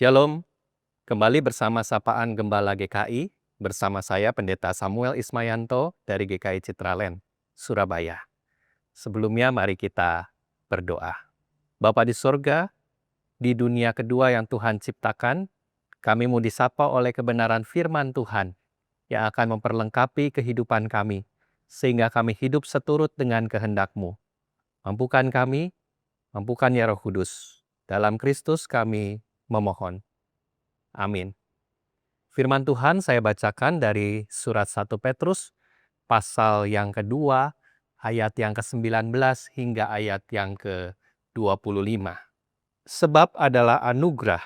Shalom, kembali bersama Sapaan Gembala GKI, bersama saya Pendeta Samuel Ismayanto dari GKI Citraland, Surabaya. Sebelumnya mari kita berdoa. Bapa di sorga, di dunia kedua yang Tuhan ciptakan, kami mau disapa oleh kebenaran firman Tuhan yang akan memperlengkapi kehidupan kami, sehingga kami hidup seturut dengan kehendak-Mu. Mampukan kami, mampukan ya Roh Kudus. Dalam Kristus kami memohon. Amin. Firman Tuhan saya bacakan dari surat 1 Petrus, pasal yang kedua, ayat yang ke-19 hingga ayat yang ke-25. Sebab adalah anugerah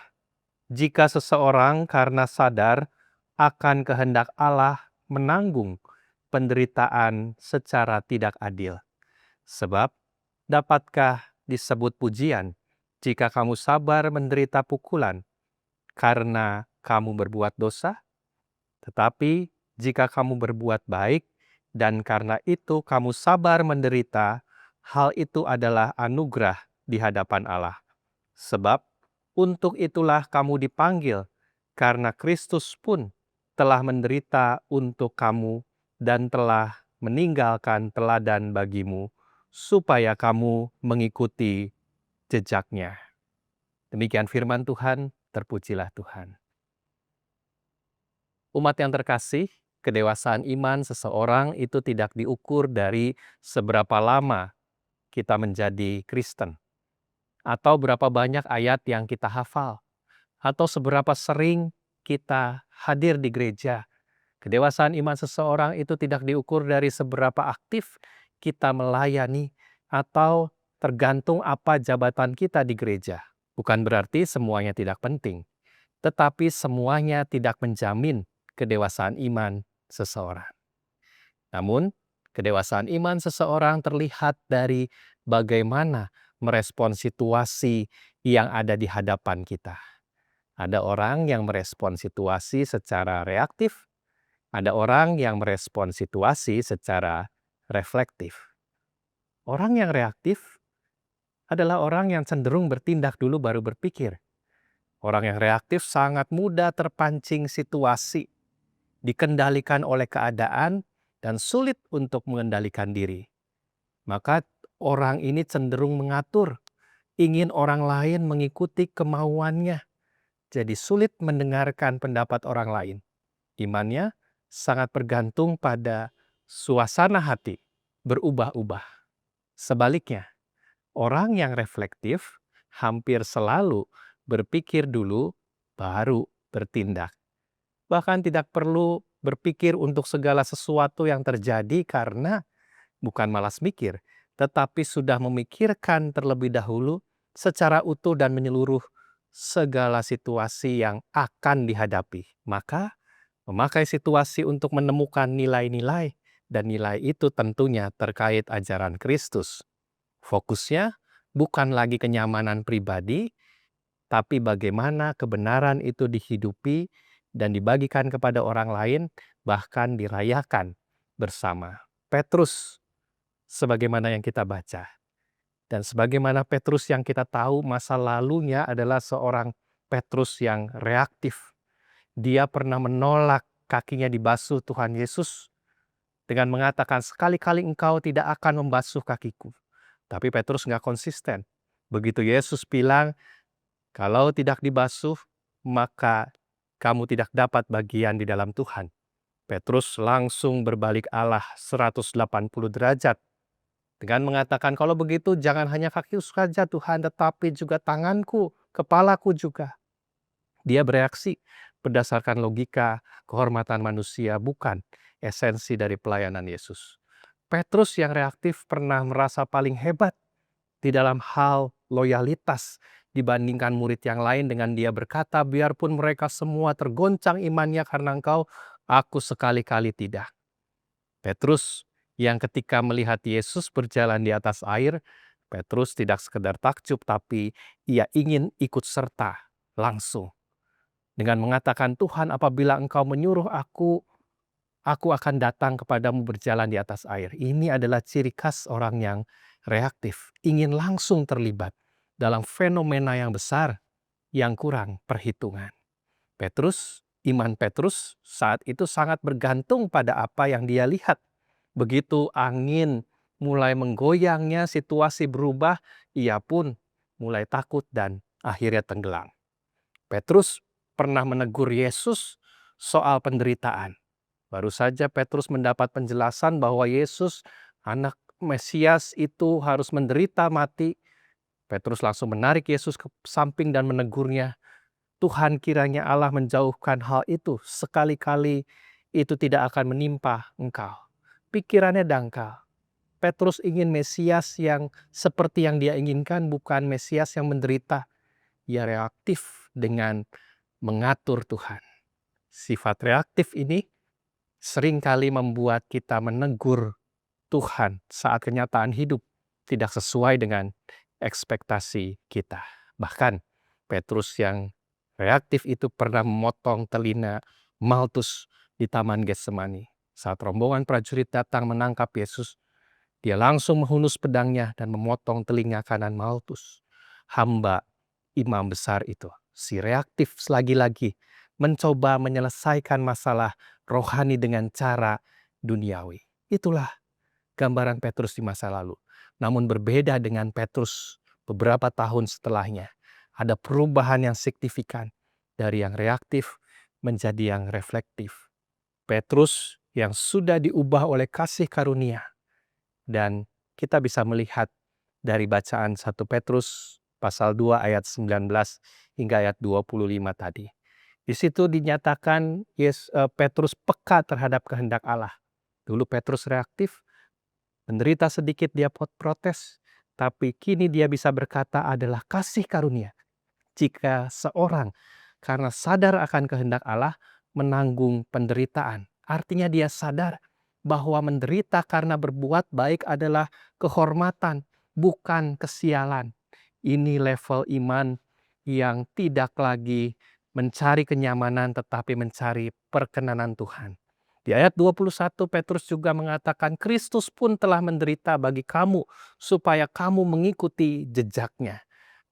jika seseorang karena sadar akan kehendak Allah menanggung penderitaan secara tidak adil. Sebab dapatkah disebut pujian jika kamu sabar menderita pukulan karena kamu berbuat dosa? Tetapi jika kamu berbuat baik dan karena itu kamu sabar menderita, hal itu adalah anugerah di hadapan Allah. Sebab untuk itulah kamu dipanggil, karena Kristus pun telah menderita untuk kamu dan telah meninggalkan teladan bagimu, supaya kamu mengikuti jejaknya. Demikian firman Tuhan, terpujilah Tuhan. Umat yang terkasih, kedewasaan iman seseorang itu tidak diukur dari seberapa lama kita menjadi Kristen, atau berapa banyak ayat yang kita hafal, atau seberapa sering kita hadir di gereja. Kedewasaan iman seseorang itu tidak diukur dari seberapa aktif kita melayani, atau tergantung apa jabatan kita di gereja. Bukan berarti semuanya tidak penting, tetapi semuanya tidak menjamin kedewasaan iman seseorang. Namun, kedewasaan iman seseorang terlihat dari bagaimana merespon situasi yang ada di hadapan kita. Ada orang yang merespon situasi secara reaktif, ada orang yang merespon situasi secara reflektif. Orang yang reaktif adalah orang yang cenderung bertindak dulu baru berpikir. Orang yang reaktif sangat mudah terpancing situasi, dikendalikan oleh keadaan, dan sulit untuk mengendalikan diri. Maka orang ini cenderung mengatur, ingin orang lain mengikuti kemauannya, jadi sulit mendengarkan pendapat orang lain. Imannya sangat bergantung pada suasana hati, berubah-ubah. Sebaliknya, orang yang reflektif hampir selalu berpikir dulu, baru bertindak. Bahkan tidak perlu berpikir untuk segala sesuatu yang terjadi karena bukan malas mikir, tetapi sudah memikirkan terlebih dahulu secara utuh dan menyeluruh segala situasi yang akan dihadapi. Maka memakai situasi untuk menemukan nilai-nilai, dan nilai itu tentunya terkait ajaran Kristus. Fokusnya bukan lagi kenyamanan pribadi, tapi bagaimana kebenaran itu dihidupi dan dibagikan kepada orang lain, bahkan dirayakan bersama. Petrus, sebagaimana yang kita baca, dan sebagaimana Petrus yang kita tahu masa lalunya adalah seorang Petrus yang reaktif. Dia pernah menolak kakinya dibasuh Tuhan Yesus dengan mengatakan, sekali-kali engkau tidak akan membasuh kakiku. Tapi Petrus nggak konsisten. Begitu Yesus bilang, kalau tidak dibasuh, maka kamu tidak dapat bagian di dalam Tuhan. Petrus langsung berbalik Allah 180 derajat. Dengan mengatakan, kalau begitu jangan hanya kakiku saja Tuhan, tetapi juga tanganku, kepalaku juga. Dia bereaksi berdasarkan logika kehormatan manusia, bukan esensi dari pelayanan Yesus. Petrus yang reaktif pernah merasa paling hebat di dalam hal loyalitas dibandingkan murid yang lain, dengan dia berkata, biarpun mereka semua tergoncang imannya karena engkau, aku sekali-kali tidak. Petrus yang ketika melihat Yesus berjalan di atas air, Petrus tidak sekedar takjub, tapi ia ingin ikut serta langsung. Dengan mengatakan, Tuhan, apabila engkau menyuruh aku akan datang kepadamu berjalan di atas air. Ini adalah ciri khas orang yang reaktif, ingin langsung terlibat dalam fenomena yang besar yang kurang perhitungan. Iman Petrus saat itu sangat bergantung pada apa yang dia lihat. Begitu angin mulai menggoyangnya, situasi berubah, ia pun mulai takut dan akhirnya tenggelam. Petrus pernah menegur Yesus soal penderitaan. Baru saja Petrus mendapat penjelasan bahwa Yesus, anak Mesias itu harus menderita mati. Petrus langsung menarik Yesus ke samping dan menegurnya. Tuhan, kiranya Allah menjauhkan hal itu. Sekali-kali itu tidak akan menimpa engkau. Pikirannya dangkal. Petrus ingin Mesias yang seperti yang dia inginkan, bukan Mesias yang menderita. Ia reaktif dengan mengatur Tuhan. Sifat reaktif ini seringkali membuat kita menegur Tuhan saat kenyataan hidup tidak sesuai dengan ekspektasi kita. Bahkan Petrus yang reaktif itu pernah memotong telinga Maltus di Taman Getsemani. Saat rombongan prajurit datang menangkap Yesus, dia langsung menghunus pedangnya dan memotong telinga kanan Maltus. Hamba imam besar itu, si reaktif lagi-lagi mencoba menyelesaikan masalah rohani dengan cara duniawi. Itulah gambaran Petrus di masa lalu. Namun berbeda dengan Petrus beberapa tahun setelahnya. Ada perubahan yang signifikan dari yang reaktif menjadi yang reflektif. Petrus yang sudah diubah oleh kasih karunia. Dan kita bisa melihat dari bacaan 1 Petrus pasal 2 ayat 19 hingga ayat 25 tadi. Di situ dinyatakan Petrus peka terhadap kehendak Allah. Dulu Petrus reaktif, menderita sedikit dia protes, tapi kini dia bisa berkata adalah kasih karunia. Jika seorang karena sadar akan kehendak Allah menanggung penderitaan, artinya dia sadar bahwa menderita karena berbuat baik adalah kehormatan, bukan kesialan. Ini level iman yang tidak lagi mencari kenyamanan tetapi mencari perkenanan Tuhan. Di ayat 21 Petrus juga mengatakan Kristus pun telah menderita bagi kamu supaya kamu mengikuti jejaknya.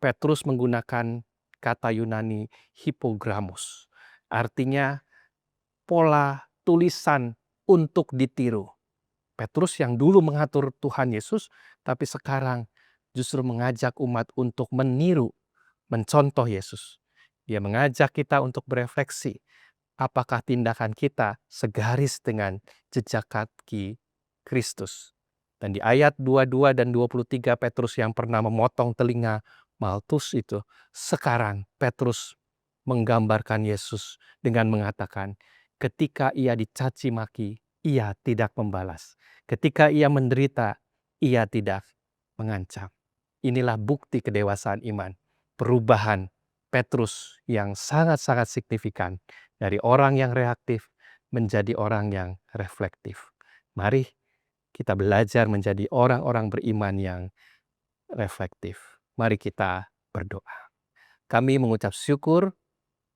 Petrus menggunakan kata Yunani hipogramos. Artinya pola tulisan untuk ditiru. Petrus yang dulu mengatur Tuhan Yesus, tapi sekarang justru mengajak umat untuk meniru, mencontoh Yesus. Dia mengajak kita untuk berefleksi. Apakah tindakan kita segaris dengan jejak kaki Kristus? Dan di ayat 22 dan 23 Petrus yang pernah memotong telinga Maltus itu, sekarang Petrus menggambarkan Yesus dengan mengatakan, ketika ia dicaci maki, ia tidak membalas. Ketika ia menderita, ia tidak mengancam. Inilah bukti kedewasaan iman, perubahan Petrus yang sangat-sangat signifikan dari orang yang reaktif menjadi orang yang reflektif. Mari kita belajar menjadi orang-orang beriman yang reflektif. Mari kita berdoa. Kami mengucap syukur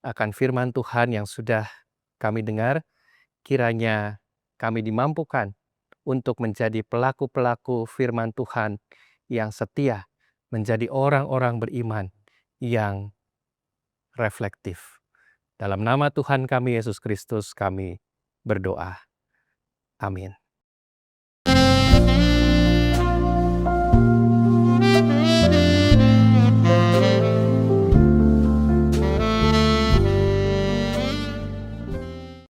akan firman Tuhan yang sudah kami dengar. Kiranya kami dimampukan untuk menjadi pelaku-pelaku firman Tuhan yang setia, menjadi orang-orang beriman yang reflektif. Dalam nama Tuhan kami Yesus Kristus kami berdoa. Amin.